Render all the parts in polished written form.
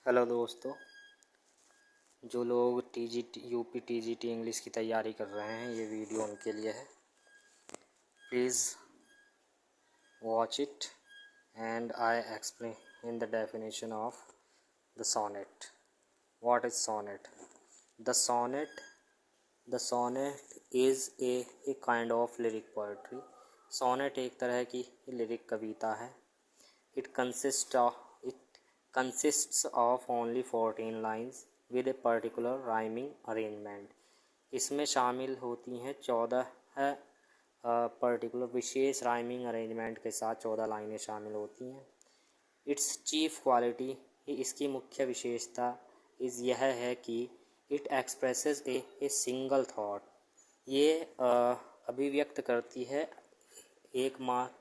Hello दोस्तों, जो लोग यूपी टीजीटी इंग्लिश की तैयारी कर रहे हैं, ये वीडियो उनके लिए है। Please watch it and I explain in the definition of the sonnet. What is sonnet? The sonnet the sonnet is a kind of lyric poetry. Sonnet एक तरह की लिरिक कविता है। It consists of only 14 lines with a particular rhyming arrangement. इसमें शामिल होती हैं 14 particular विशेष rhyming arrangement के साथ 14 लाइनें शामिल होती हैं। इट्स चीफ क्वालिटी, इसकी मुख्य विशेषता यह है कि it expresses a single thought. ये अभिव्यक्त करती है एकमात्र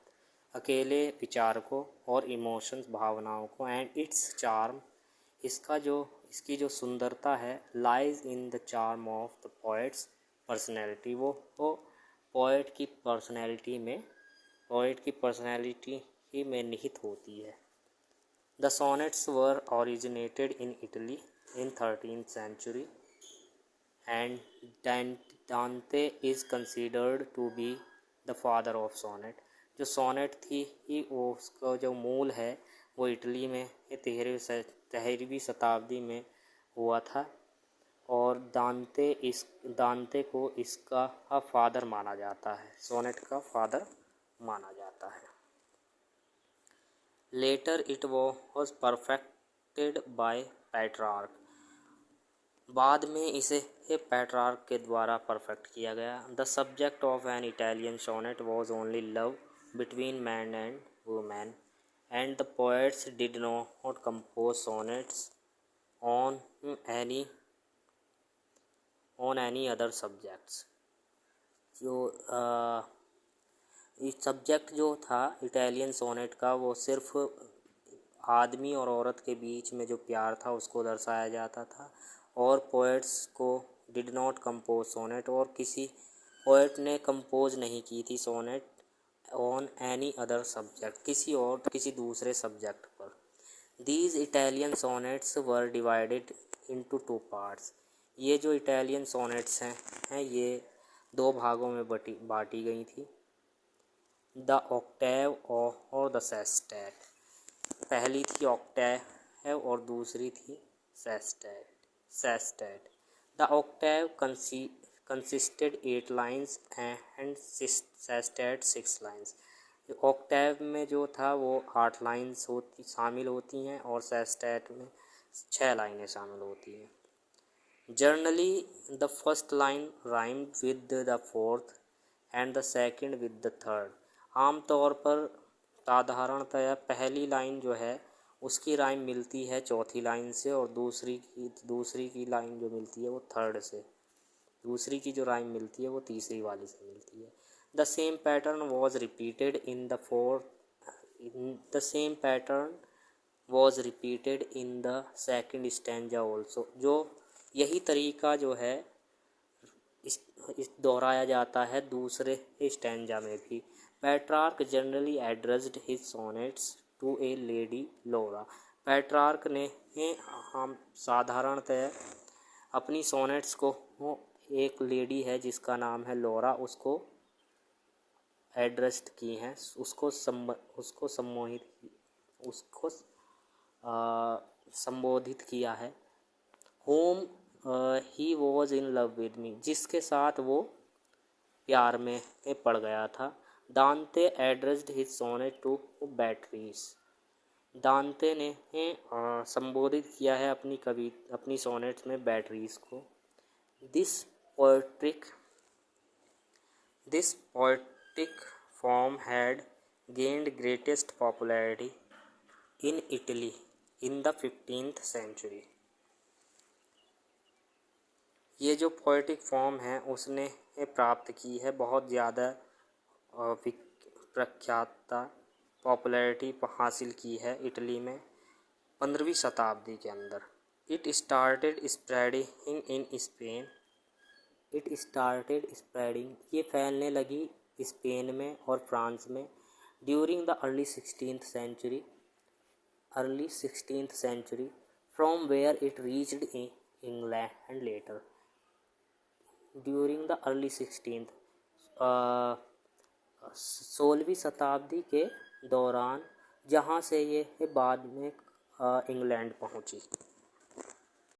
अकेले विचार को और इमोशंस भावनाओं को। एंड इट्स चार्म, इसकी जो सुंदरता है, lies in the charm of the poet's personality. वो पोएट की पर्सनैलिटी में निहित होती है। The sonnets were originated in Italy in 13th century and Dante is considered to be the father of sonnet. जो सोनेट थी वो उसका जो मूल है वो इटली में 13वीं शताब्दी में हुआ था, और दांते को इसका फादर माना जाता है, सोनेट का फादर माना जाता है। Later it was perfected by Petrarch. बाद में इसे पेट्रार्क के द्वारा परफेक्ट किया गया। The subject of an Italian sonnet was only love between man and woman, and the poets did not compose sonnets on any other subjects। जो subject जो था इटालियन सोनेट का, वो सिर्फ आदमी और औरत के बीच में जो प्यार था उसको दर्शाया जाता था। और पोएट्स को डिड नॉट कंपोज सोनेट, और किसी पोएट ने कंपोज नहीं की थी sonnet on any other subject, किसी दूसरे सब्जेक्ट पर। These Italian sonnets were divided into 2 parts. ये जो इटालियन सोनेट्स हैं ये 2 भागों में बांटी गई थी। द ऑक्टेव और द सेस्टेट। पहली थी ऑक्टेव और दूसरी थी sestet. The Octave consisted 8 lines and sestet 6 lines। Octave में जो था वो 8 लाइन्स शामिल होती हैं और सेस्टेट में 6 लाइनें शामिल होती हैं। Generally the first line rhymed with the fourth and the second with the third. आमतौर पर साधारणतया पहली लाइन जो है उसकी राइम मिलती है चौथी लाइन से, और दूसरी की लाइन जो मिलती है वो थर्ड से। दूसरी की जो राइम मिलती है वो तीसरी वाली से मिलती है। The same pattern was repeated in the second stanza also. जो यही तरीका जो है इस दोहराया जाता है दूसरे स्टैंजा में भी। Petrarch generally addressed his sonnets to a lady Laura. Petrarch ने हम साधारणतः अपनी सोनेट्स को एक लेडी है जिसका नाम है लोरा, उसको एड्रेस्ड की हैं, उसको संबोधित किया है। Whom he was in love with me, जिसके साथ वो प्यार में पड़ गया था। Dante addressed his sonnet to Beatrice. Dante ने संबोधित किया है अपनी सोनेट्स में बैटरीज को। This poetic form had gained greatest popularity in Italy in the 15th century। ये जो पोएटिक फॉर्म है उसने प्राप्त की है बहुत ज़्यादा प्रख्यातता, पॉपुलैरिटी हासिल की है इटली में 15वीं शताब्दी के अंदर। It started spreading in Spain. ये फैलने लगी स्पेन में और फ्रांस में। During the early 16th century from where it reached in England later during the early 16th 16वीं शताब्दी के दौरान, जहाँ से ये बाद में इंग्लैंड पहुँची।